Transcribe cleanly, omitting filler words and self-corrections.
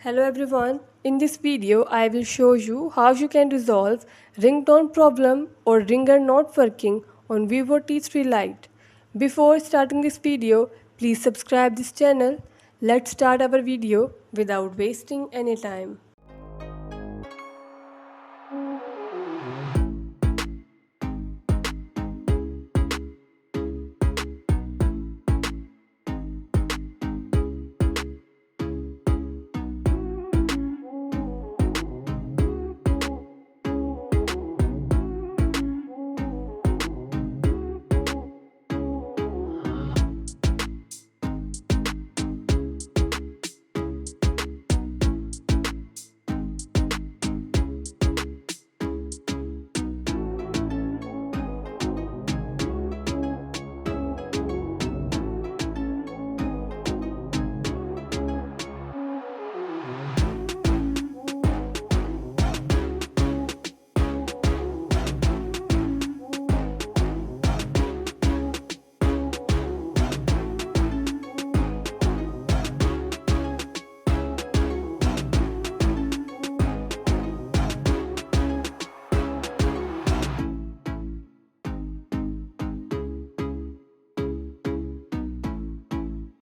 Hello everyone. In this video, I will show you how you can resolve ringtone problem or ringer not working on Vivo T3 Lite. Before starting this video, please subscribe this channel. Let's start our video without wasting any time.